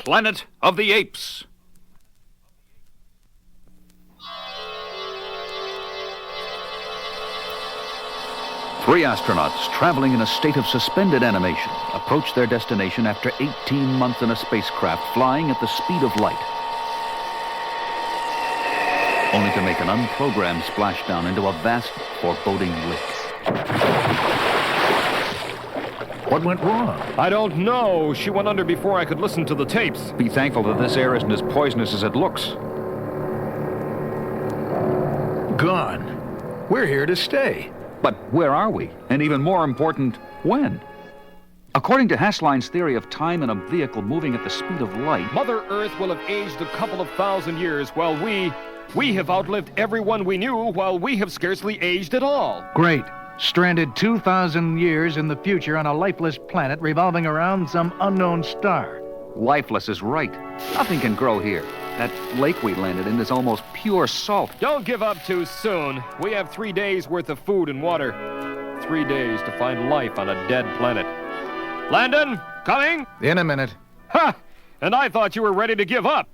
Planet of the Apes. Three astronauts traveling in a state of suspended animation approach their destination after 18 months in a spacecraft flying at the speed of light, only to make an unprogrammed splashdown into a vast, foreboding lake. What went wrong? I don't know. She went under before I could listen to the tapes. Be thankful that this air isn't as poisonous as it looks. Gone. We're here to stay. But where are we? And even more important, when? According to Hasline's theory of time in a vehicle moving at the speed of light, Mother Earth will have aged a couple of thousand years, while we have outlived everyone we knew, while we have scarcely aged at all. Great. Stranded 2,000 years in the future on a lifeless planet revolving around some unknown star. lifeless is right. Nothing can grow here. That lake we landed in is almost pure salt. Don't give up too soon. We have 3 days worth of food and water. 3 days to find life on a dead planet. Landon, coming? In a minute. Ha! And I thought you were ready to give up.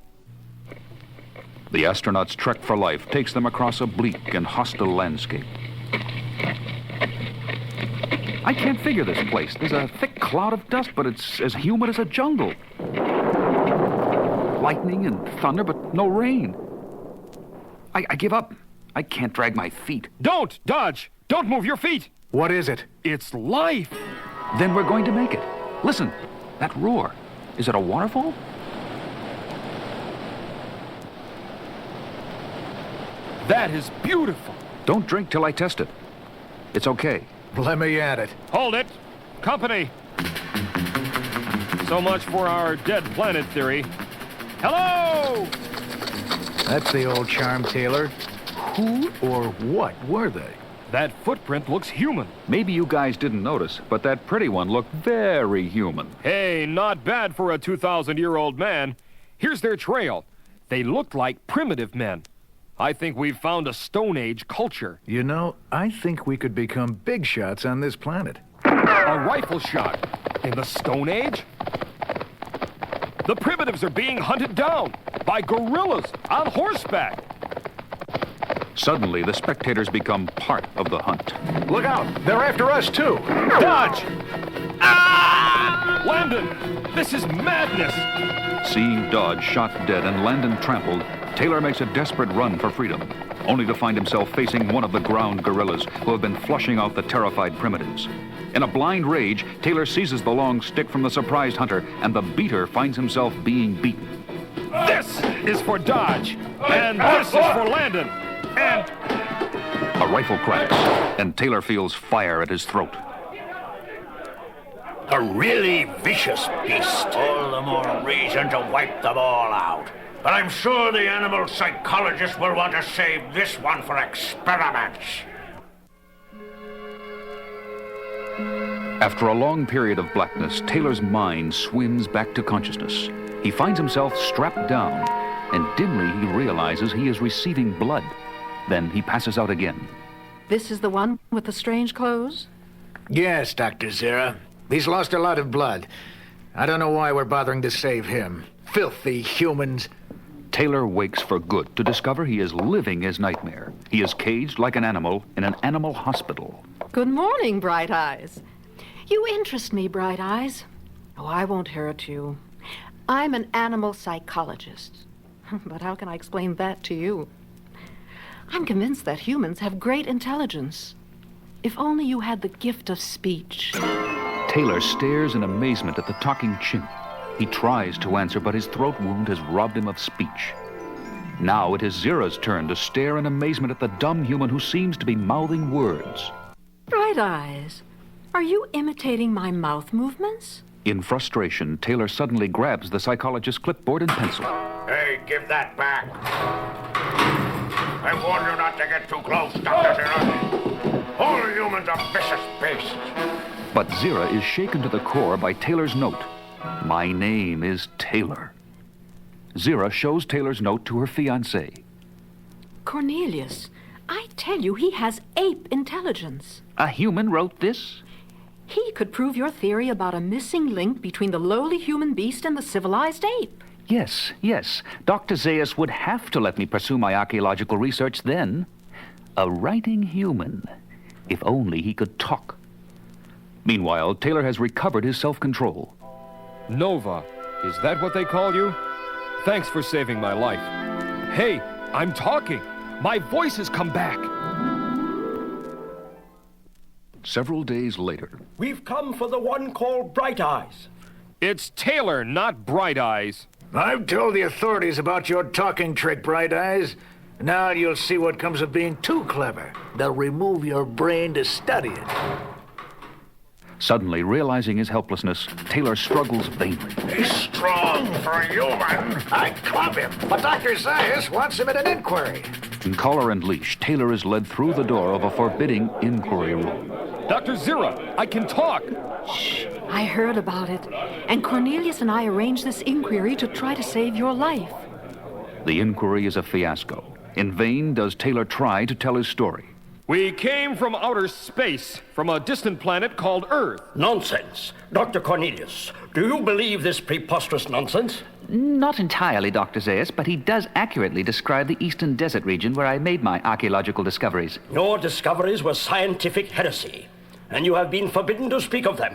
The astronauts' trek for life takes them across a bleak and hostile landscape. I can't figure this place. There's a thick cloud of dust, but it's as humid as a jungle. Lightning and thunder, but no rain. I give up. I can't drag my feet. Don't, Dodge! Don't move your feet! What is it? It's life! Then we're going to make it. Listen, that roar. Is it a waterfall? That is beautiful. Don't drink till I test it. It's okay. Let me at it. Hold it. Company. So much for our dead planet theory. Hello! That's the old charm, Taylor. Who or what were they? That footprint looks human. Maybe you guys didn't notice, but that pretty one looked very human. Hey, not bad for a 2,000-year-old man. Here's their trail. They looked like primitive men. I think we've found a Stone Age culture. You know, I think we could become big shots on this planet. A rifle shot in the Stone Age? The primitives are being hunted down by gorillas on horseback. Suddenly, the spectators become part of the hunt. Look out! They're after us, too! Dodge! Ah! Landon, this is madness! Seeing Dodge shot dead and Landon trampled, Taylor makes a desperate run for freedom, only to find himself facing one of the ground gorillas who have been flushing out the terrified primitives. In a blind rage, Taylor seizes the long stick from the surprised hunter, and the beater finds himself being beaten. This is for Dodge, and this is for Landon, and... A rifle cracks, and Taylor feels fire at his throat. A really vicious beast. All the more reason to wipe them all out. But I'm sure the animal psychologist will want to save this one for experiments. After a long period of blackness, Taylor's mind swims back to consciousness. He finds himself strapped down, and dimly he realizes he is receiving blood. Then he passes out again. This is the one with the strange clothes? Yes, Dr. Zira. He's lost a lot of blood. I don't know why we're bothering to save him. Filthy humans. Taylor wakes for good to discover he is living his nightmare. He is caged like an animal in an animal hospital. Good morning, Bright Eyes. You interest me, Bright Eyes. Oh, I won't hurt you. I'm an animal psychologist. But how can I explain that to you? I'm convinced that humans have great intelligence. If only you had the gift of speech. Taylor stares in amazement at the talking chimp. He tries to answer, but his throat wound has robbed him of speech. Now it is Zira's turn to stare in amazement at the dumb human who seems to be mouthing words. Bright Eyes, are you imitating my mouth movements? In frustration, Taylor suddenly grabs the psychologist's clipboard and pencil. Hey, give that back. I warn you not to get too close, Dr. Zira. All humans are vicious beasts. But Zira is shaken to the core by Taylor's note. My name is Taylor. Zira shows Taylor's note to her fiancé. Cornelius, I tell you, he has ape intelligence. A human wrote this? He could prove your theory about a missing link between the lowly human beast and the civilized ape. Yes, yes. Dr. Zaius would have to let me pursue my archaeological research then. A writing human. If only he could talk. Meanwhile, Taylor has recovered his self-control. Nova, is that what they call you? Thanks for saving my life. Hey, I'm talking. My voice has come back. Several days later. We've come for the one called Bright Eyes. It's Taylor, not Bright Eyes. I've told the authorities about your talking trick, Bright Eyes. Now you'll see what comes of being too clever. They'll remove your brain to study it. Suddenly, realizing his helplessness, Taylor struggles vainly. He's strong for a human. I'd club him, but Dr. Zaius wants him at an inquiry. In collar and leash, Taylor is led through the door of a forbidding inquiry room. Dr. Zira, I can talk. Shh, I heard about it. And Cornelius and I arranged this inquiry to try to save your life. The inquiry is a fiasco. In vain does Taylor try to tell his story. We came from outer space, from a distant planet called Earth. Nonsense. Dr. Cornelius, do you believe this preposterous nonsense? Not entirely, Dr. Zaius, but he does accurately describe the eastern desert region where I made my archaeological discoveries. Your discoveries were scientific heresy, and you have been forbidden to speak of them.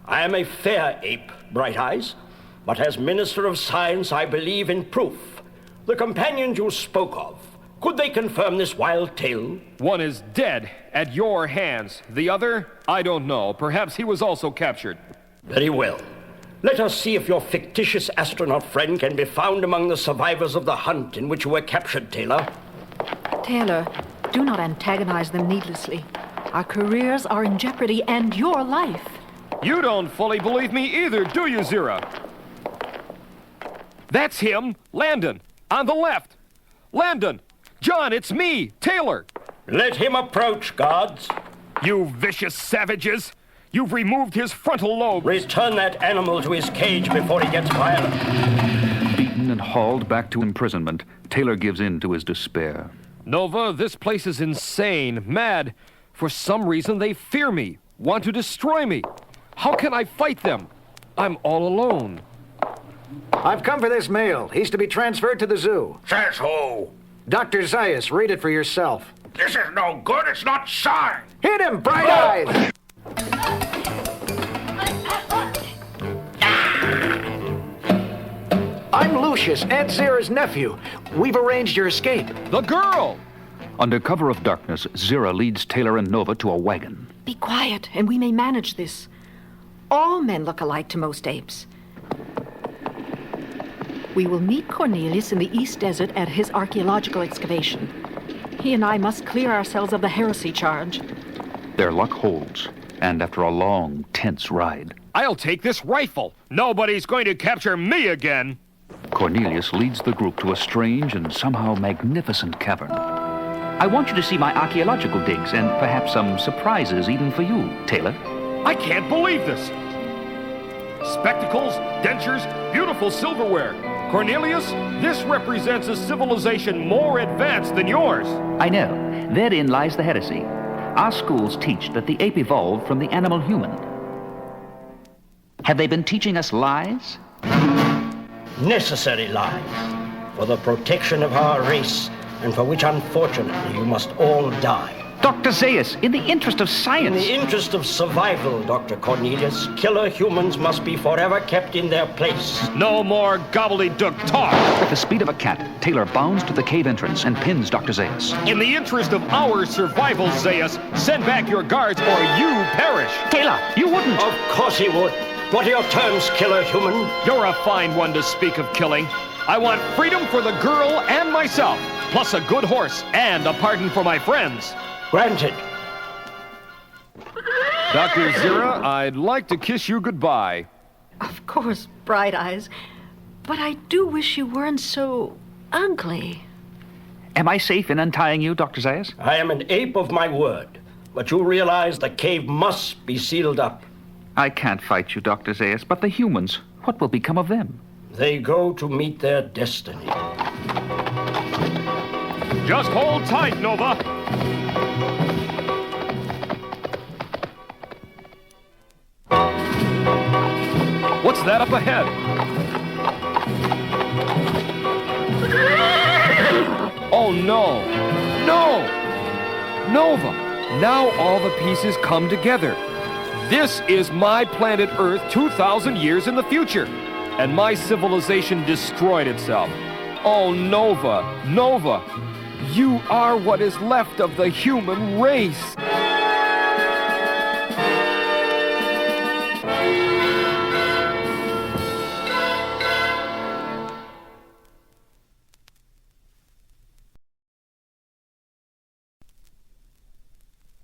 I am a fair ape, Bright Eyes, but as Minister of Science, I believe in proof. The companions you spoke of, could they confirm this wild tale? One is dead at your hands. The other, I don't know. Perhaps he was also captured. Very well. Let us see if your fictitious astronaut friend can be found among the survivors of the hunt in which you were captured, Taylor. Taylor, do not antagonize them needlessly. Our careers are in jeopardy and your life. You don't fully believe me either, do you, Zira? That's him, Landon, on the left. Landon! John, it's me, Taylor. Let him approach, guards. You vicious savages! You've removed his frontal lobe. Return that animal to his cage before he gets violent. Beaten and hauled back to imprisonment, Taylor gives in to his despair. Nova, this place is insane, mad. For some reason, they fear me, want to destroy me. How can I fight them? I'm all alone. I've come for this mail. He's to be transferred to the zoo. Says who? Dr. Zaius, read it for yourself. This is no good. It's not signed. Hit him, Bright Eyes! I'm Lucius, Aunt Zira's nephew. We've arranged your escape. The girl! Under cover of darkness, Zira leads Taylor and Nova to a wagon. Be quiet, and we may manage this. All men look alike to most apes. We will meet Cornelius in the East Desert at his archaeological excavation. He and I must clear ourselves of the heresy charge. Their luck holds, and after a long, tense ride, I'll take this rifle. Nobody's going to capture me again. Cornelius leads the group to a strange and somehow magnificent cavern. I want you to see my archaeological digs and perhaps some surprises even for you, Taylor. I can't believe this. Spectacles, dentures, beautiful silverware. Cornelius, this represents a civilization more advanced than yours. I know. Therein lies the heresy. Our schools teach that the ape evolved from the animal human. Have they been teaching us lies? Necessary lies. For the protection of our race, and for which unfortunately you must all die. Dr. Zaius, in the interest of In science... the interest of survival, Dr. Cornelius, killer humans must be forever kept in their place. No more gobbledygook talk. At the speed of a cat, Taylor bounds to the cave entrance and pins Dr. Zaius. In the interest of our survival, Zaius, send back your guards or you perish. Taylor, you wouldn't! Of course he would. What are your terms, killer human? You're a fine one to speak of killing. I want freedom for the girl and myself, plus a good horse and a pardon for my friends. Granted. Dr. Zira, I'd like to kiss you goodbye. Of course, Bright Eyes. But I do wish you weren't so ugly. Am I safe in untying you, Dr. Zaius? I am an ape of my word, but you realize the cave must be sealed up. I can't fight you, Dr. Zaius, but the humans, what will become of them? They go to meet their destiny. Just hold tight, Nova. What's that up ahead? Oh, no. No! Nova! Now all the pieces come together. This is my planet Earth 2,000 years in the future. And my civilization destroyed itself. Oh, Nova, Nova, you are what is left of the human race.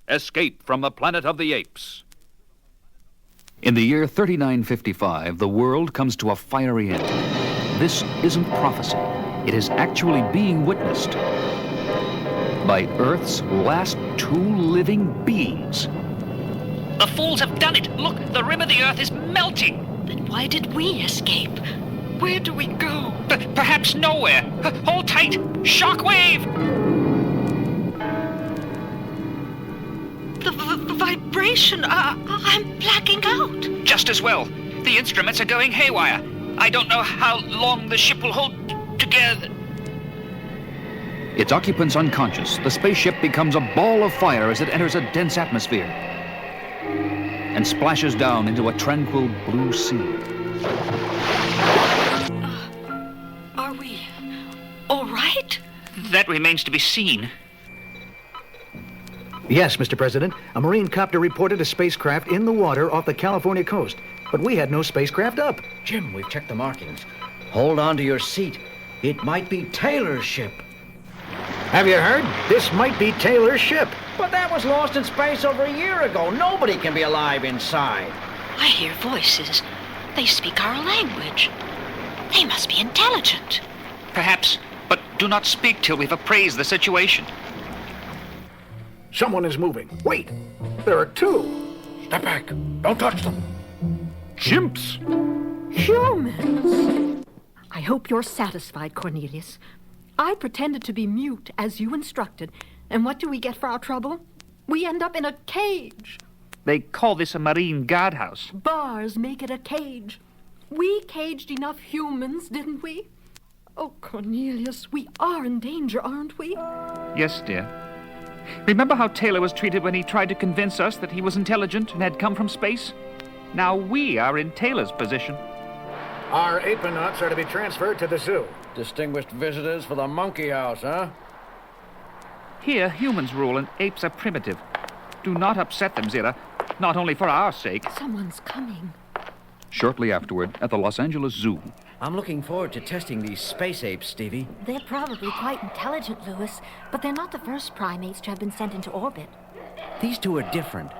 Escape from the Planet of the Apes. In the year 3955, the world comes to a fiery end. This isn't prophecy. It is actually being witnessed by Earth's last two living beings. The fools have done it! Look, the rim of the Earth is melting! Then why did we escape? Where do we go? Perhaps nowhere! Hold tight! Shockwave! The vibration! I'm blacking out! Just as well. The instruments are going haywire. I don't know how long the ship will hold together. Its occupants unconscious, the spaceship becomes a ball of fire as it enters a dense atmosphere and splashes down into a tranquil blue sea. Are we all right? That remains to be seen. Yes, Mr. President. A Marine copter reported a spacecraft in the water off the California coast, but we had no spacecraft up. Jim, we've checked the markings. Hold on to your seat. It might be Taylor's ship. Have you heard? This might be Taylor's ship. But that was lost in space over a year ago. Nobody can be alive inside. I hear voices. They speak our language. They must be intelligent. Perhaps, but do not speak till we've appraised the situation. Someone is moving. Wait! There are two! Step back. Don't touch them. Chimps! Humans! I hope you're satisfied, Cornelius. I pretended to be mute as you instructed, and what do we get for our trouble? We end up in a cage. They call this a marine guardhouse. Bars make it a cage. We caged enough humans, didn't we? Oh, Cornelius, we are in danger, aren't we? Yes, dear. Remember how Taylor was treated when he tried to convince us that he was intelligent and had come from space? Now we are in Taylor's position. Our apenauts are to be transferred to the zoo. Distinguished visitors for the monkey house, huh? Here, humans rule and apes are primitive. Do not upset them, Zira. Not only for our sake. Someone's coming. Shortly afterward, at the Los Angeles Zoo, I'm looking forward to testing these space apes, Stevie. They're probably quite intelligent, Louis, but they're not the first primates to have been sent into orbit. These two are different.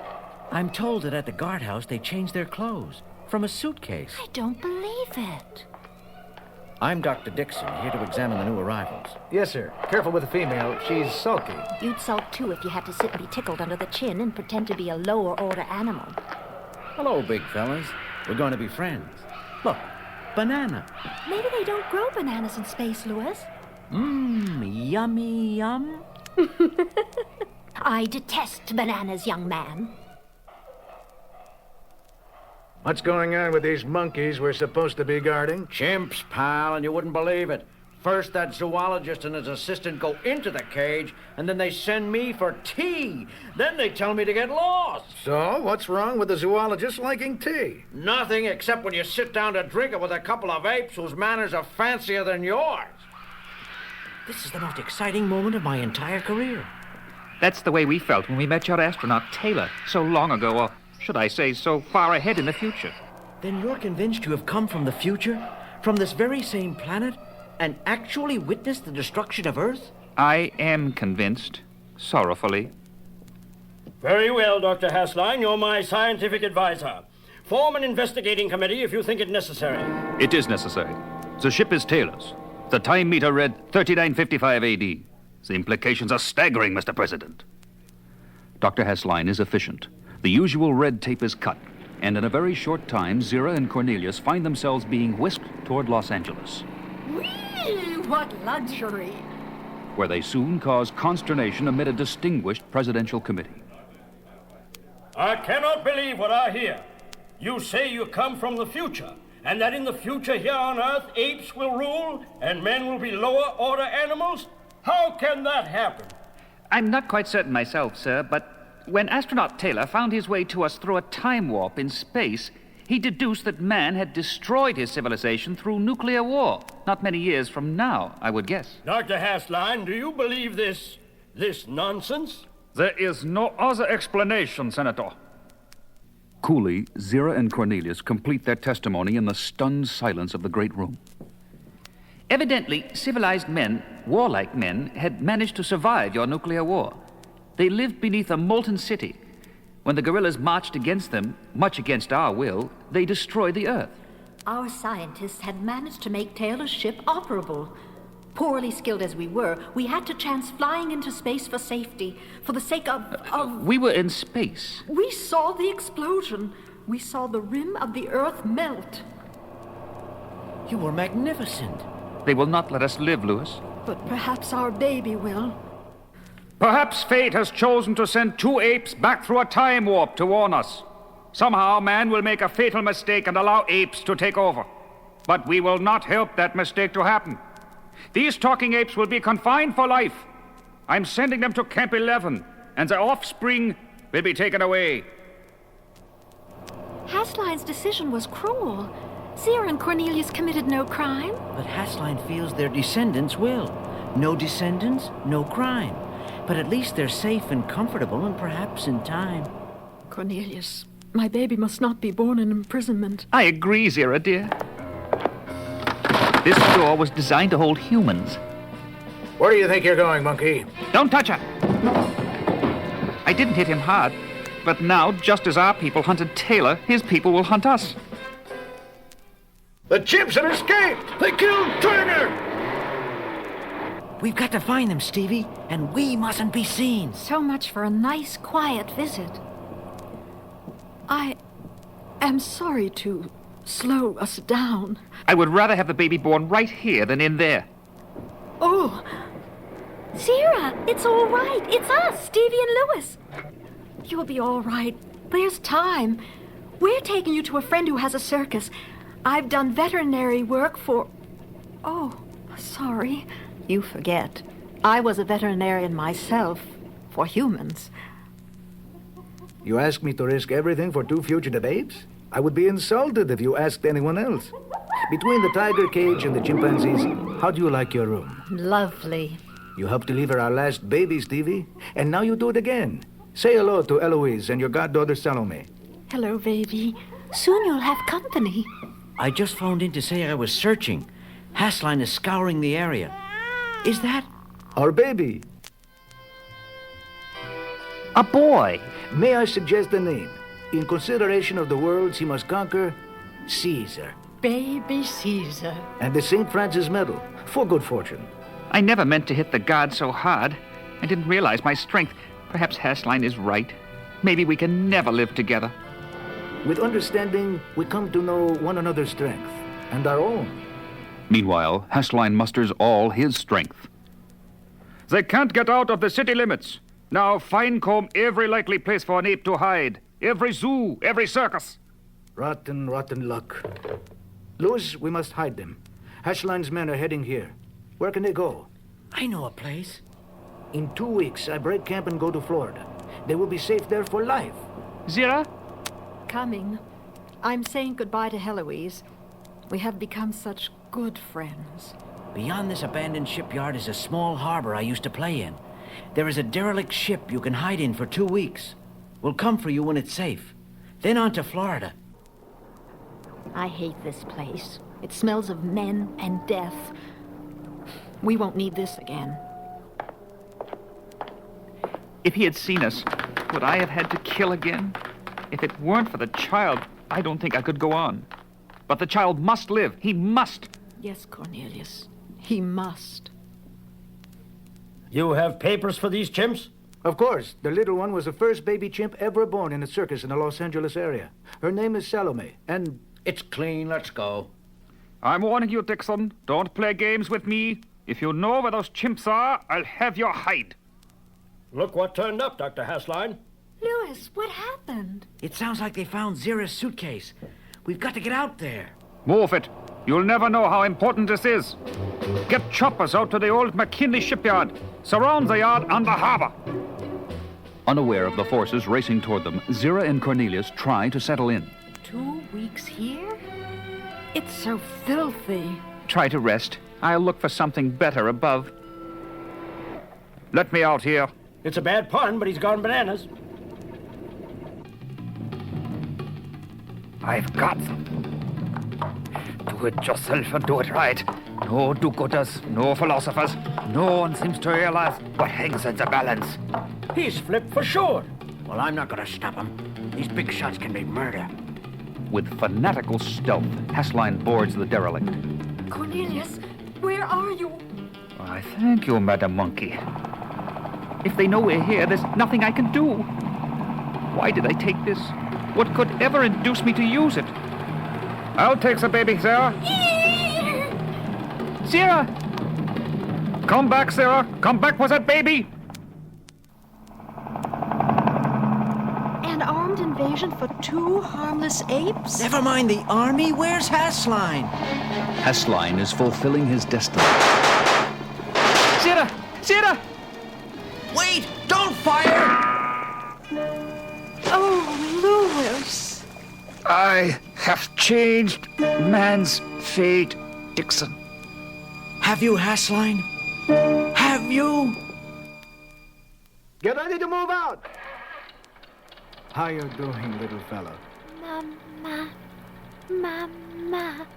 I'm told that at the guardhouse they changed their clothes from a suitcase. I don't believe it. I'm Dr. Dixon, here to examine the new arrivals. Yes, sir. Careful with the female. She's sulky. You'd sulk too if you had to sit and be tickled under the chin and pretend to be a lower order animal. Hello, big fellas. We're going to be friends. Look, banana. Maybe they don't grow bananas in space, Louis. Yummy yum. I detest bananas, young man. What's going on with these monkeys we're supposed to be guarding? Chimps, pal, and you wouldn't believe it. First, that zoologist and his assistant go into the cage, and then they send me for tea. Then they tell me to get lost. So, what's wrong with the zoologist liking tea? Nothing except when you sit down to drink it with a couple of apes whose manners are fancier than yours. This is the most exciting moment of my entire career. That's the way we felt when we met your astronaut, Taylor, so long ago, or should I say, so far ahead in the future. Then you're convinced you have come from the future? From this very same planet? And actually witnessed the destruction of Earth? I am convinced, sorrowfully. Very well, Dr. Hasline. You're my scientific advisor. Form an investigating committee if you think it necessary. it is necessary. The ship is Taylor's. The time meter read 3955 AD. The implications are staggering, Mr. President. Dr. Hasline is efficient. The usual red tape is cut, and in a very short time, Zira and Cornelius find themselves being whisked toward Los Angeles, Whee! What luxury! where they soon cause consternation amid a distinguished presidential committee. I cannot believe what I hear. You say you come from the future, And that in the future here on Earth, apes will rule and men will be lower order animals? How can that happen? I'm not quite certain myself, sir, but when astronaut Taylor found his way to us through a time warp in space, he deduced that man had destroyed his civilization through nuclear war. Not many years from now, I would guess. Dr. Hasline, do you believe this nonsense? There is no other explanation, Senator. Coolly, Zira and Cornelius complete their testimony in the stunned silence of the great room. Evidently, civilized men, warlike men, had managed to survive your nuclear war. They lived beneath a molten city. When the guerrillas marched against them, much against our will, they destroyed the Earth. Our scientists had managed to make Taylor's ship operable. Poorly skilled as we were, we had to chance flying into space for safety, for the sake of... We were in space. We saw the explosion. We saw the rim of the Earth melt. You were magnificent. They will not let us live, Lewis. But perhaps our baby will. Perhaps fate has chosen to send 2 apes back through a time warp to warn us. Somehow man will make a fatal mistake and allow apes to take over. But we will not help that mistake to happen. These talking apes will be confined for life. I'm sending them to Camp 11, and their offspring will be taken away. Hasline's decision was cruel. Zira and Cornelius committed no crime. But Hasline feels their descendants will. No descendants, no crime. But at least they're safe and comfortable, and perhaps in time. Cornelius, my baby must not be born in imprisonment. I agree, Zira, dear. This door was designed to hold humans. Where do you think you're going, monkey? Don't touch her! I didn't hit him hard, but now, just as our people hunted Taylor, his people will hunt us. The chimps have escaped! They killed Turner! We've got to find them, Stevie, and we mustn't be seen. So much for a nice, quiet visit. I am sorry to slow us down. I would rather have the baby born right here than in there. Oh, Zira, it's all right. It's us, Stevie and Lewis. you'll be all right. There's time. We're taking you to a friend who has a circus. I've done veterinary work for... Oh, sorry. You forget. I was a veterinarian myself, for humans. You ask me to risk everything for 2 fugitive apes? I would be insulted if you asked anyone else. Between the tiger cage and the chimpanzees, how do you like your room? Lovely. You helped deliver our last baby, Stevie, and now you do it again. Say hello to Eloise and your goddaughter Salome. Hello, baby. Soon you'll have company. I just phoned in to say I was searching. Hasline is scouring the area. Is that... Our baby. A boy. May I suggest a name? In consideration of the worlds he must conquer, Caesar. Baby Caesar. And the St. Francis Medal, for good fortune. I never meant to hit the guard so hard. I didn't realize my strength. Perhaps Hasline is right. Maybe we can never live together. With understanding, we come to know one another's strength, and our own. Meanwhile, Hasline musters all his strength. They can't get out of the city limits. Now fine-comb every likely place for an ape to hide. Every zoo, every circus. Rotten, rotten luck. Lewis, we must hide them. Hashline's men are heading here. Where can they go? I know a place. In 2 weeks, I break camp and go to Florida. They will be safe there for life. Zira? Coming. I'm saying goodbye to Heloise. We have become such good friends. Beyond this abandoned shipyard is a small harbor I used to play in. There is a derelict ship you can hide in for 2 weeks. We'll come for you when it's safe. Then on to Florida. I hate this place. It smells of men and death. We won't need this again. If he had seen us, would I have had to kill again? If it weren't for the child, I don't think I could go on. But the child must live. He must. Yes, Cornelius. He must. You have papers for these chimps? Of course. The little one was the first baby chimp ever born in a circus in the Los Angeles area. Her name is Salome, and... It's clean. Let's go. I'm warning you, Dixon. Don't play games with me. If you know where those chimps are, I'll have your hide. Look what turned up, Dr. Hasline. Lewis, what happened? It sounds like they found Zira's suitcase. We've got to get out there. Move it. You'll never know how important this is. Get choppers out to the old McKinley shipyard. Surround the yard and the harbor. Unaware of the forces racing toward them, Zira and Cornelius try to settle in. 2 weeks here? It's so filthy. Try to rest. I'll look for something better above. Let me out here. It's a bad pun, but he's gone bananas. I've got them. Do it yourself and do it right. No do-gooders, no philosophers. No one seems to realize what hangs in the balance. He's flipped for sure. Well, I'm not gonna stop him. These big shots can be murder. With fanatical stealth, Hassline boards the derelict. Cornelius, where are you? Why, thank you, Madam Monkey. If they know we're here, there's nothing I can do. Why did I take this? What could ever induce me to use it? I'll take the baby, Sarah. Sarah! Come back, Sarah. Come back with that baby. An armed invasion for 2 harmless apes? Never mind the army. Where's Hassline? Hassline is fulfilling his destiny. Sarah! Sarah! Wait! Don't fire! Oh, Lewis. I have changed man's fate, Dixon. Have you, Hassline? Have you? Get ready to move out. How you doing, little fella? Mama. Mama.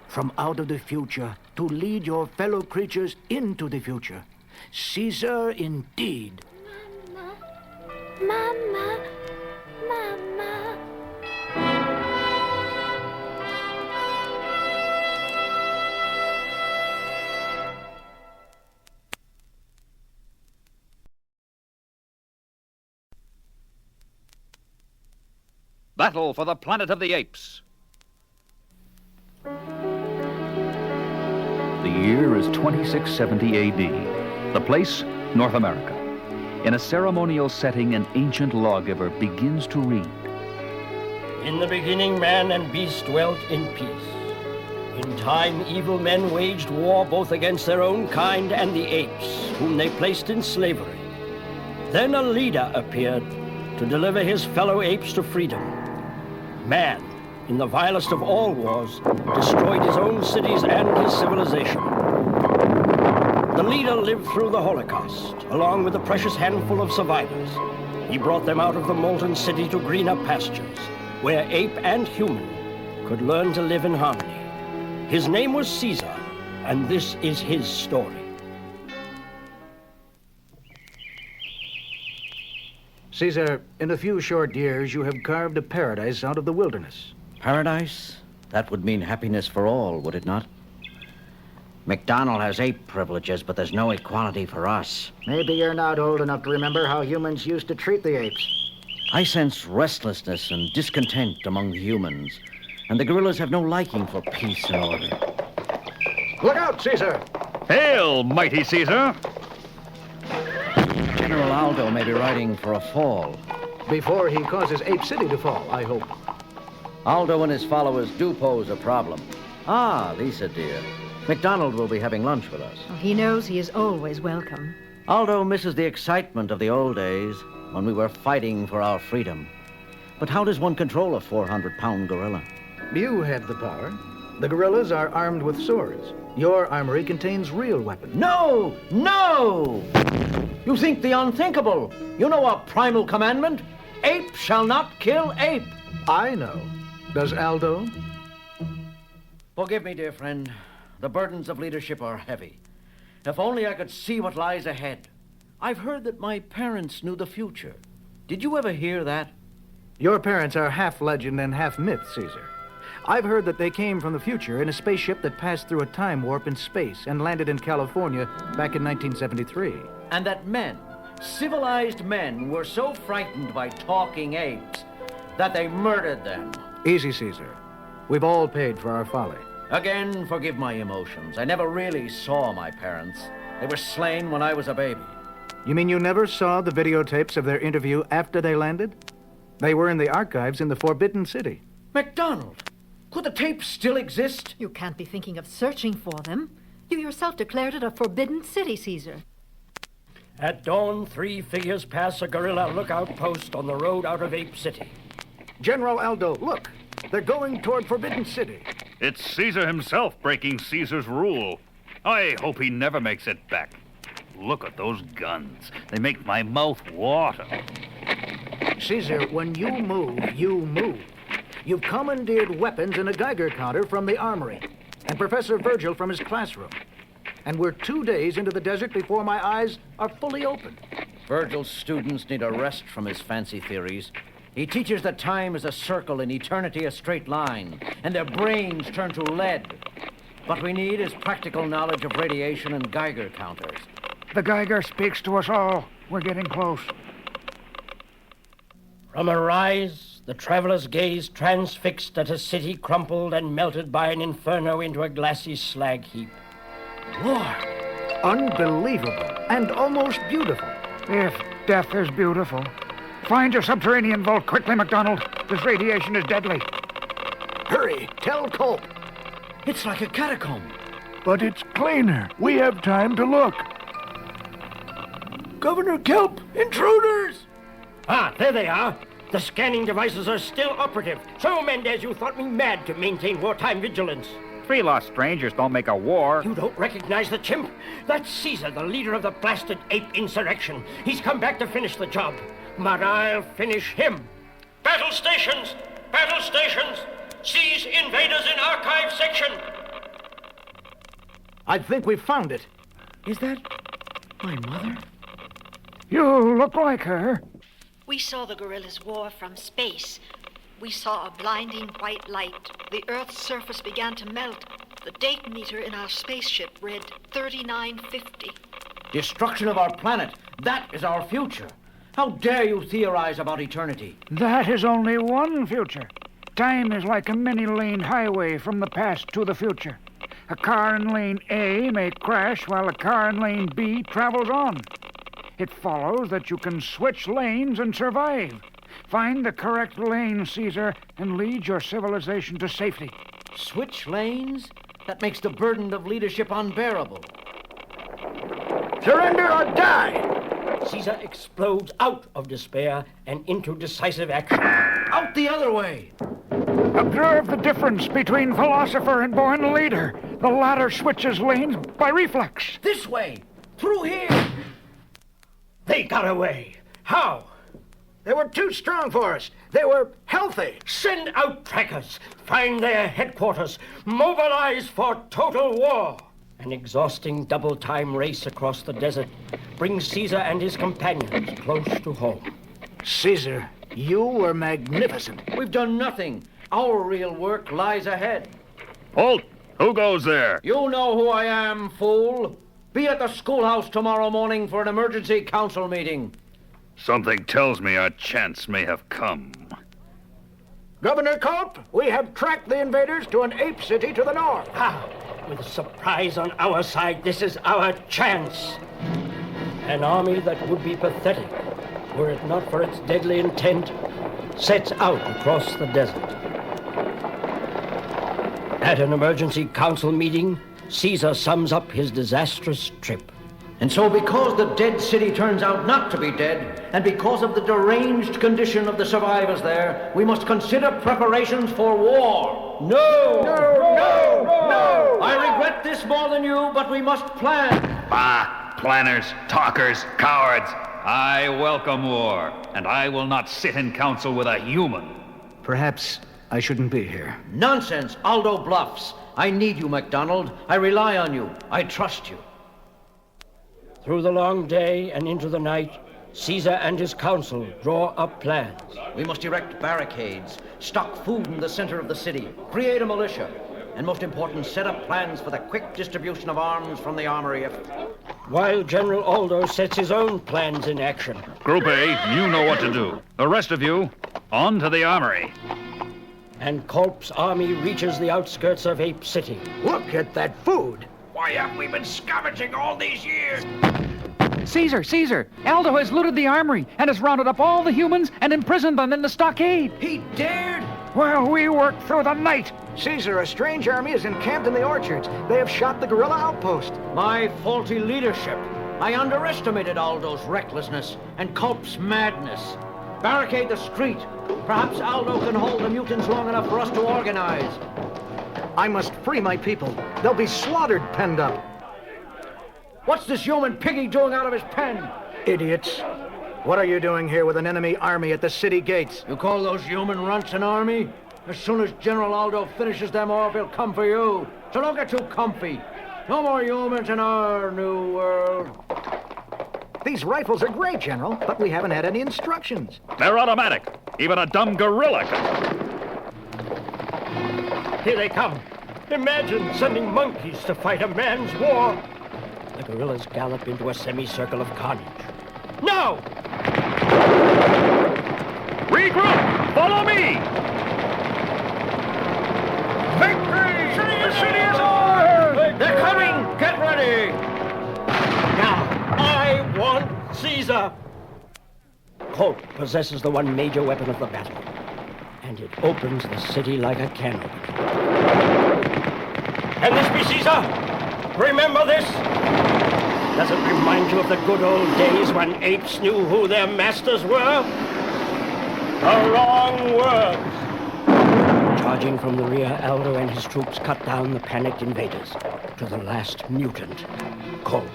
From out of the future to lead your fellow creatures into the future. Caesar indeed. Mama. Mama. Battle for the Planet of the Apes. The year is 2670 AD. The place, North America. In a ceremonial setting, an ancient lawgiver begins to read. In the beginning, man and beast dwelt in peace. In time, evil men waged war both against their own kind and the apes, whom they placed in slavery. Then a leader appeared to deliver his fellow apes to freedom. Man, in the vilest of all wars, destroyed his own cities and his civilization. The leader lived through the Holocaust, along with a precious handful of survivors. He brought them out of the molten city to greener pastures, where ape and human could learn to live in harmony. His name was Caesar, and this is his story. Caesar, in a few short years, you have carved a paradise out of the wilderness. Paradise? That would mean happiness for all, would it not? McDonald has ape privileges, but there's no equality for us. Maybe you're not old enough to remember how humans used to treat the apes. I sense restlessness and discontent among the humans, and the gorillas have no liking for peace and order. Look out, Caesar! Hail, mighty Caesar! General Aldo may be riding for a fall. Before he causes Ape City to fall, I hope. Aldo and his followers do pose a problem. Ah, Lisa, dear. McDonald will be having lunch with us. Oh, he knows he is always welcome. Aldo misses the excitement of the old days when we were fighting for our freedom. But how does one control a 400-pound gorilla? You have the power. The gorillas are armed with swords. Your armory contains real weapons. No! No! You think the unthinkable. You know our primal commandment? Ape shall not kill ape. I know. Does Aldo? Forgive me, dear friend. The burdens of leadership are heavy. If only I could see what lies ahead. I've heard that my parents knew the future. Did you ever hear that? Your parents are half legend and half myth, Caesar. I've heard that they came from the future in a spaceship that passed through a time warp in space and landed in California back in 1973. And that men, civilized men, were so frightened by talking apes that they murdered them. Easy, Caesar. We've all paid for our folly. Again, forgive my emotions. I never really saw my parents. They were slain when I was a baby. You mean you never saw the videotapes of their interview after they landed? They were in the archives in the Forbidden City. McDonald! Could the tapes still exist? You can't be thinking of searching for them. You yourself declared it a forbidden city, Caesar. At dawn, 3 figures pass a guerrilla lookout post on the road out of Ape City. General Aldo, look. They're going toward Forbidden City. It's Caesar himself breaking Caesar's rule. I hope he never makes it back. Look at those guns. They make my mouth water. Caesar, when you move, you move. You've commandeered weapons and a Geiger counter from the armory, and Professor Virgil from his classroom. And we're 2 days into the desert before my eyes are fully open. Virgil's students need a rest from his fancy theories. He teaches that time is a circle and eternity a straight line, and their brains turn to lead. What we need is practical knowledge of radiation and Geiger counters. The Geiger speaks to us all. We're getting close. From a rise, the travelers gaze transfixed at a city crumpled and melted by an inferno into a glassy slag heap. Lord, unbelievable and almost beautiful. If death is beautiful. Find your subterranean vault quickly, MacDonald. This radiation is deadly. Hurry, tell Culp. It's like a catacomb. But it's cleaner. We have time to look. Governor Kelp, intruders! Ah, there they are. The scanning devices are still operative. So, Mendez, you thought me mad to maintain wartime vigilance. 3 lost strangers don't make a war. You don't recognize the chimp? That's Caesar, the leader of the blasted ape insurrection. He's come back to finish the job. But I'll finish him. Battle stations! Battle stations! Seize invaders in archive section! I think we've found it. Is that my mother? You look like her. We saw the guerrillas' war from space. We saw a blinding white light. The Earth's surface began to melt. The date meter in our spaceship read 3950. Destruction of our planet. That is our future. How dare you theorize about eternity? That is only one future. Time is like a many-lane highway from the past to the future. A car in lane A may crash while a car in lane B travels on. It follows that you can switch lanes and survive. Find the correct lane, Caesar, and lead your civilization to safety. Switch lanes? That makes the burden of leadership unbearable. Surrender or die! Caesar explodes out of despair and into decisive action. Out the other way! Observe the difference between philosopher and born leader. The latter switches lanes by reflex. This way! Through here! They got away. How? They were too strong for us. They were healthy. Send out trackers. Find their headquarters. Mobilize for total war. An exhausting double-time race across the desert brings Caesar and his companions close to home. Caesar, you were magnificent. We've done nothing. Our real work lies ahead. Halt! Who goes there? You know who I am, fool. Be at the schoolhouse tomorrow morning for an emergency council meeting. Something tells me our chance may have come. Governor Culp, we have tracked the invaders to an ape city to the north. Ah, with surprise on our side, this is our chance. An army that would be pathetic were it not for its deadly intent sets out across the desert. At an emergency council meeting, Caesar sums up his disastrous trip. And so because the dead city turns out not to be dead, and because of the deranged condition of the survivors there, we must consider preparations for war. No! I regret this more than you, but we must plan. Bah! Planners, talkers, cowards. I welcome war, and I will not sit in council with a human. Perhaps I shouldn't be here. Nonsense, Aldo bluffs. I need you, MacDonald. I rely on you. I trust you. Through the long day and into the night, Caesar and his council draw up plans. We must erect barricades, stock food in the center of the city, create a militia, and most important, set up plans for the quick distribution of arms from the armory. While General Aldo sets his own plans in action. Group A, you know what to do. The rest of you, on to the armory. And Culp's army reaches the outskirts of Ape City. Look at that food. Why have we been scavenging all these years? Caesar! Aldo has looted the armory and has rounded up all the humans and imprisoned them in the stockade. He dared? while we work through the night. Caesar, a strange army is encamped in the orchards. They have shot the guerrilla outpost. My faulty leadership. I underestimated Aldo's recklessness and Culp's madness. Barricade the street. Perhaps Aldo can hold the mutants long enough for us to organize. I must free my people. They'll be slaughtered penned up. What's this human piggy doing out of his pen? Idiots. What are you doing here with an enemy army at the city gates? You call those human runts an army? As soon as General Aldo finishes them off, he'll come for you. So don't get too comfy. No more humans in our new world. These rifles are great, General, but we haven't had any instructions. They're automatic. Even a dumb gorilla can... Here they come. Imagine sending monkeys to fight a man's war. The gorillas gallop into a semicircle of carnage. Now! Regroup! Follow me! Victory! The city is ours! They're coming! Get ready! Now, I want Caesar! Colt possesses the one major weapon of the battle, and it opens the city like a can opener. Can this be Caesar? Remember this? Does it remind you of the good old days when apes knew who their masters were? The wrong words. Charging from the rear, Aldo and his troops cut down the panicked invaders to the last mutant, Colt.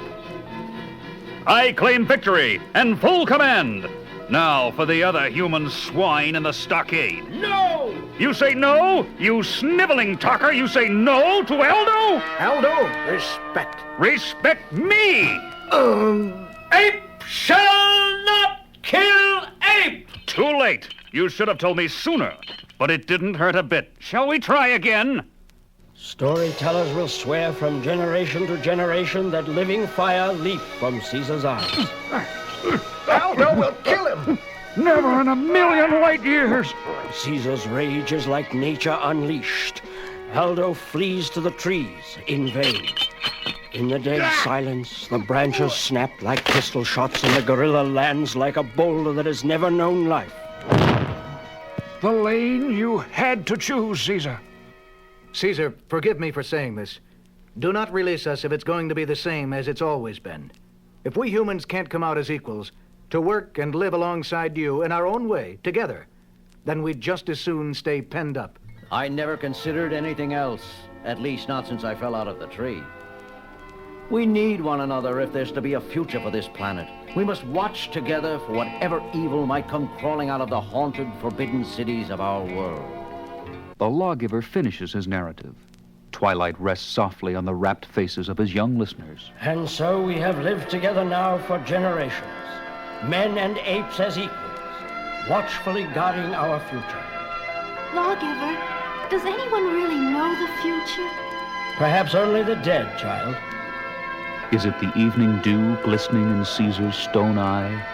I claim victory and full command. Now for the other human swine in the stockade. No! You say no? You sniveling talker, you say no to Aldo? Aldo, respect. Respect me! Ape shall not kill ape! Too late. You should have told me sooner. But it didn't hurt a bit. Shall we try again? Storytellers will swear from generation to generation that living fire leaped from Caesar's eyes. Aldo will kill him. Never in a million light years. Caesar's rage is like nature unleashed. Aldo flees to the trees in vain. In the dead silence, the branches snap like pistol shots, and the gorilla lands like a boulder that has never known life. The lane you had to choose, Caesar. Caesar, forgive me for saying this. Do not release us if it's going to be the same as it's always been. If we humans can't come out as equals, to work and live alongside you in our own way, together, then we'd just as soon stay penned up. I never considered anything else, at least not since I fell out of the tree. We need one another if there's to be a future for this planet. We must watch together for whatever evil might come crawling out of the haunted, forbidden cities of our world. The lawgiver finishes his narrative. Twilight rests softly on the rapt faces of his young listeners. And so we have lived together now for generations, men and apes as equals, watchfully guarding our future. Lawgiver, does anyone really know the future? Perhaps only the dead, child. Is it the evening dew glistening in Caesar's stone eye?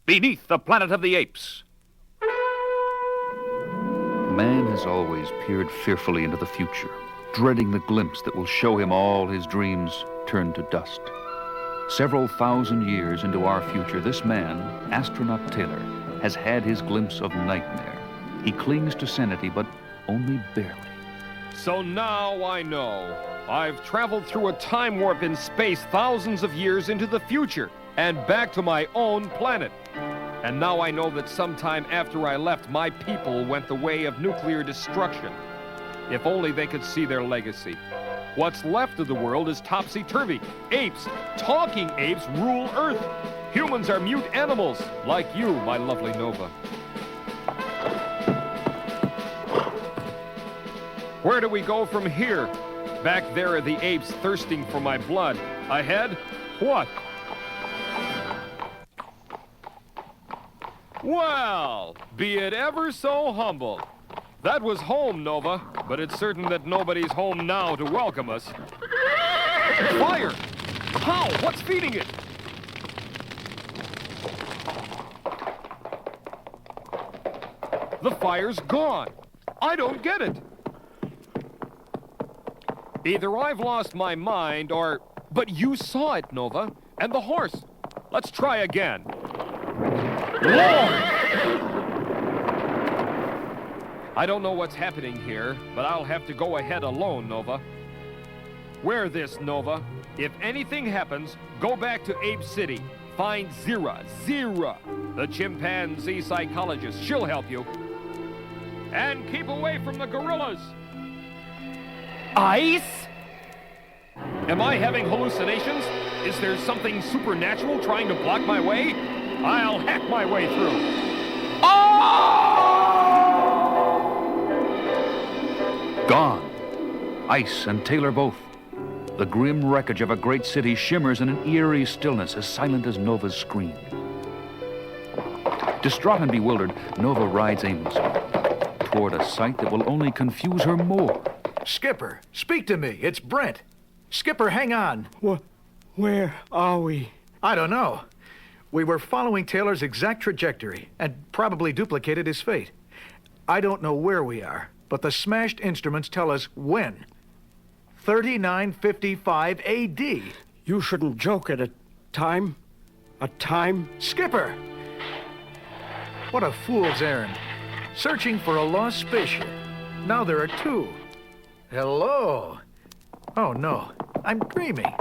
Beneath the Planet of the Apes. Man has always peered fearfully into the future, dreading the glimpse that will show him all his dreams turned to dust. Several thousand years into our future, this man, Astronaut Taylor, has had his glimpse of nightmare. He clings to sanity, but only barely. So now I know. I've traveled through a time warp in space thousands of years into the future and back to my own planet. And now I know that sometime after I left, my people went the way of nuclear destruction. If only they could see their legacy. What's left of the world is topsy-turvy. Apes, talking apes, rule Earth. Humans are mute animals, like you, my lovely Nova. Where do we go from here? Back there are the apes thirsting for my blood. Ahead, what? Well, be it ever so humble. That was home, Nova, but it's certain that nobody's home now to welcome us. Fire! How? What's feeding it? The fire's gone. I don't get it. Either I've lost my mind or... But you saw it, Nova. And the horse. Let's try again. Lord! I don't know what's happening here, but I'll have to go ahead alone, Nova. Wear this, Nova. If anything happens, go back to Ape City. Find Zira, the chimpanzee psychologist. She'll help you. And keep away from the gorillas. Ice? Am I having hallucinations? Is there something supernatural trying to block my way? I'll hack my way through. Oh! Gone. Ice and Taylor both. The grim wreckage of a great city shimmers in an eerie stillness as silent as Nova's scream. Distraught and bewildered, Nova rides aimlessly toward a sight that will only confuse her more. Skipper, speak to me. It's Brent. Skipper, hang on. Where are we? I don't know. We were following Taylor's exact trajectory and probably duplicated his fate. I don't know where we are, but the smashed instruments tell us when. 3955 AD. You shouldn't joke at a time. A time? Skipper! What a fool's errand. Searching for a lost spaceship. Now there are two. Hello. Oh, no. I'm dreaming.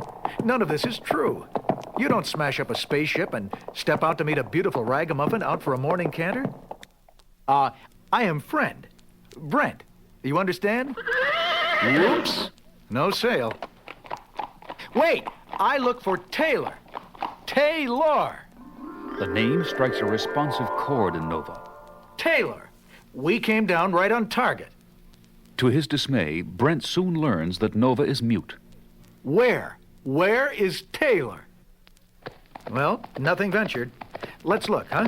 None of this is true. You don't smash up a spaceship and step out to meet a beautiful ragamuffin out for a morning canter. I am friend. Brent. You understand? Whoops. No sale. Wait! I look for Taylor. Taylor! The name strikes a responsive chord in Nova. Taylor! We came down right on target. To his dismay, Brent soon learns that Nova is mute. Where? Where is Taylor? Well, nothing ventured. Let's look, huh?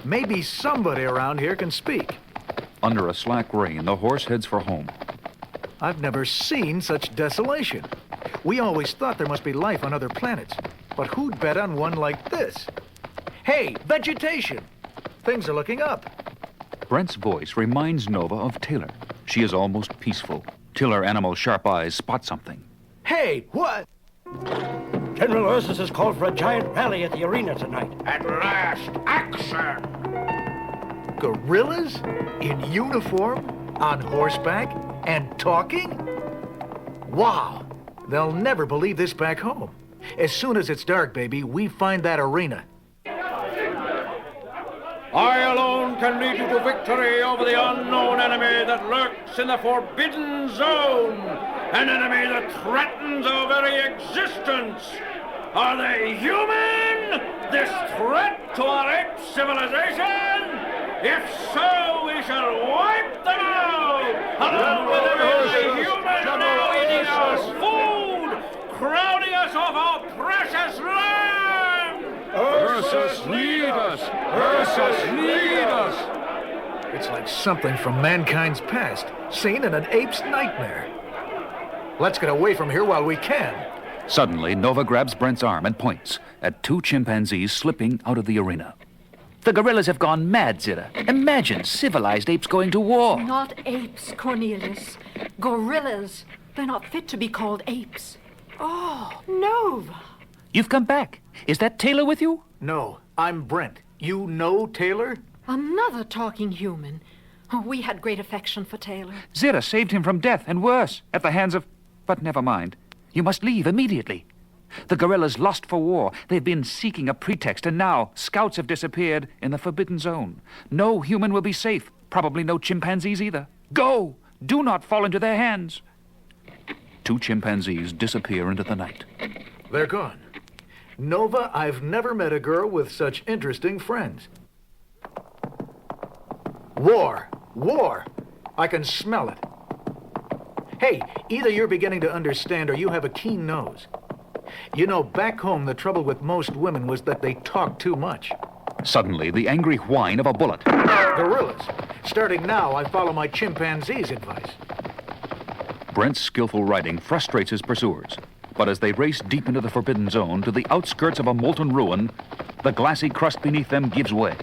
Maybe somebody around here can speak. Under a slack rein, the horse heads for home. I've never seen such desolation. We always thought there must be life on other planets, but who'd bet on one like this? Hey, vegetation! Things are looking up. Brent's voice reminds Nova of Taylor. She is almost peaceful, till her animal's sharp eyes spot something. Hey, what? General Ursus has called for a giant rally at the arena tonight. At last, action! Gorillas? In uniform? On horseback? And talking? Wow! They'll never believe this back home. As soon as it's dark, baby, we find that arena. I alone can lead you to victory over the unknown enemy that lurks in the Forbidden Zone. An enemy that threatens our very existence. Are they human? This threat to our ape civilization? If so, we shall wipe them out, along with every human now eating our food, crowding us off our precious land! Ursus, lead us! Ursus, lead us! It's like something from mankind's past, seen in an ape's nightmare. Let's get away from here while we can. Suddenly, Nova grabs Brent's arm and points at two chimpanzees slipping out of the arena. The gorillas have gone mad, Zira. Imagine civilized apes going to war. Not apes, Cornelius. Gorillas. They're not fit to be called apes. Oh, Nova. You've come back. Is that Taylor with you? No, I'm Brent. You know Taylor? Another talking human. Oh, we had great affection for Taylor. Zira saved him from death, and worse, at the hands of... But never mind. You must leave immediately. The gorillas lost for war. They've been seeking a pretext, and now scouts have disappeared in the Forbidden Zone. No human will be safe. Probably no chimpanzees either. Go! Do not fall into their hands. Two chimpanzees disappear into the night. They're gone. Nova, I've never met a girl with such interesting friends. War! War! I can smell it. Hey, either you're beginning to understand or you have a keen nose. You know, back home, the trouble with most women was that they talk too much. Suddenly, the angry whine of a bullet. Gorillas. Starting now, I follow my chimpanzee's advice. Brent's skillful riding frustrates his pursuers. But as they race deep into the Forbidden Zone to the outskirts of a molten ruin, the glassy crust beneath them gives way.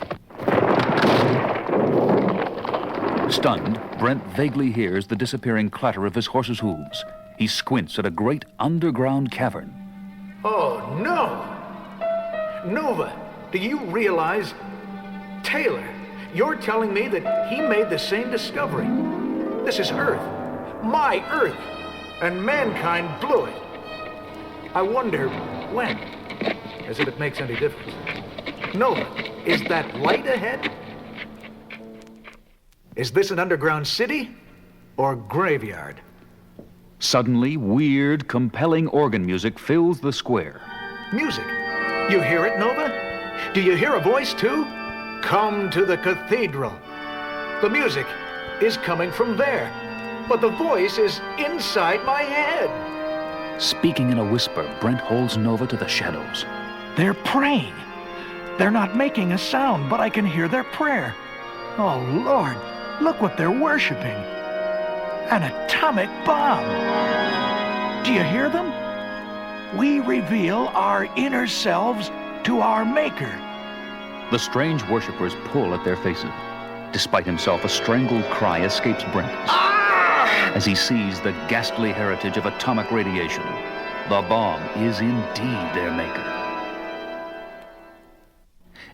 Stunned, Brent vaguely hears the disappearing clatter of his horse's hooves. He squints at a great underground cavern. Oh, no! Nova, do you realize? Taylor, you're telling me that he made the same discovery. This is Earth. My Earth. And mankind blew it. I wonder when. As if it makes any difference. Nova, is that light ahead? Is this an underground city or graveyard? Suddenly, weird, compelling organ music fills the square. Music? You hear it, Nova? Do you hear a voice, too? Come to the cathedral. The music is coming from there, but the voice is inside my head. Speaking in a whisper, Brent holds Nova to the shadows. They're praying. They're not making a sound, but I can hear their prayer. Oh, Lord, look what they're worshiping. An atomic bomb. Do you hear them? We reveal our inner selves to our Maker. The strange worshippers pull at their faces. Despite himself, a strangled cry escapes Brent as he sees the ghastly heritage of atomic radiation. The bomb is indeed their maker.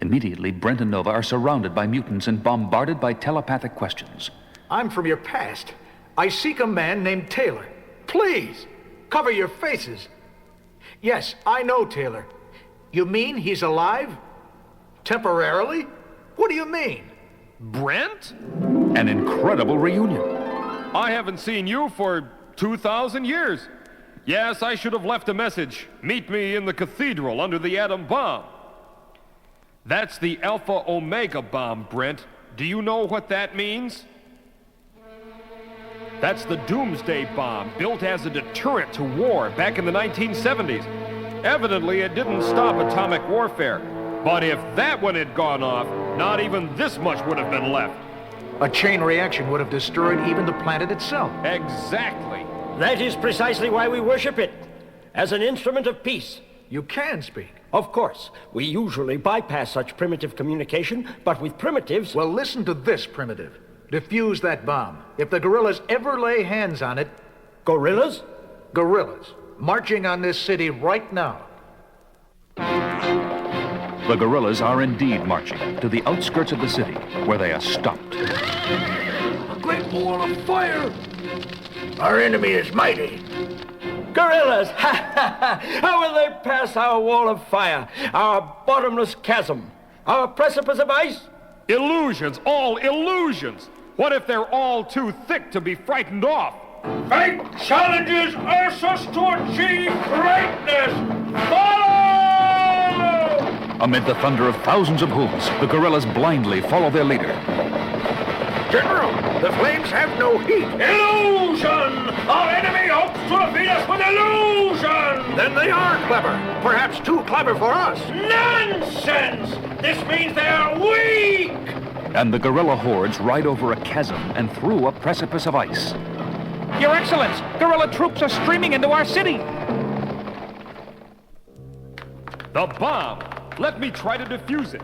Immediately, Brent and Nova are surrounded by mutants and bombarded by telepathic questions. I'm from your past. I seek a man named Taylor. Please, cover your faces. Yes, I know Taylor. You mean he's alive? Temporarily? What do you mean? Brent? An incredible reunion. I haven't seen you for 2,000 years. Yes, I should have left a message. Meet me in the cathedral under the atom bomb. That's the Alpha Omega bomb, Brent. Do you know what that means? That's the Doomsday Bomb, built as a deterrent to war back in the 1970s. Evidently, it didn't stop atomic warfare. But if that one had gone off, not even this much would have been left. A chain reaction would have destroyed even the planet itself. Exactly. That is precisely why we worship it, as an instrument of peace. You can speak. Of course. We usually bypass such primitive communication, but with primitives... Well, listen to this, primitive. Defuse that bomb. If the gorillas ever lay hands on it... Gorillas? Gorillas. Marching on this city right now. The guerrillas are indeed marching to the outskirts of the city, where they are stopped. A great wall of fire! Our enemy is mighty. Gorillas! Ha ha ha! How will they pass our wall of fire, our bottomless chasm, our precipice of ice? Illusions, all illusions! What if they're all too thick to be frightened off? Fate challenges us to achieve greatness! Follow! Amid the thunder of thousands of hooves, the guerrillas blindly follow their leader. General, the flames have no heat. Illusion! Our enemy hopes to defeat us with illusion! Then they are clever. Perhaps too clever for us. Nonsense! This means they are weak! And the guerrilla hordes ride over a chasm and through a precipice of ice. Your Excellence, guerrilla troops are streaming into our city. The bomb! Let me try to defuse it.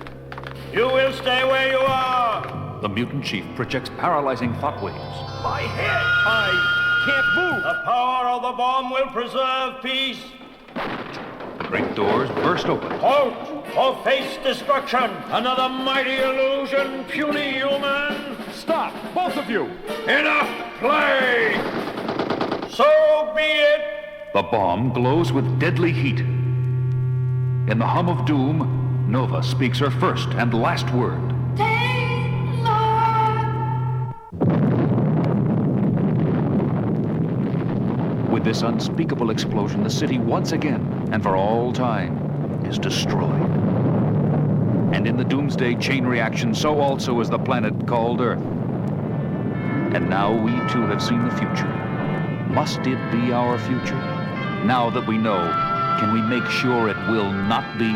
You will stay where you are! The mutant chief projects paralyzing thought waves. My head! I can't move. The power of the bomb will preserve peace. The great doors burst open. Halt or face destruction! Another mighty illusion, puny human! Stop, both of you! Enough play! So be it! The bomb glows with deadly heat. In the hum of doom, Nova speaks her first and last word. With this unspeakable explosion, the city once again, and for all time, is destroyed. And in the doomsday chain reaction, so also is the planet called Earth. And now we too have seen the future. Must it be our future? Now that we know, can we make sure it will not be?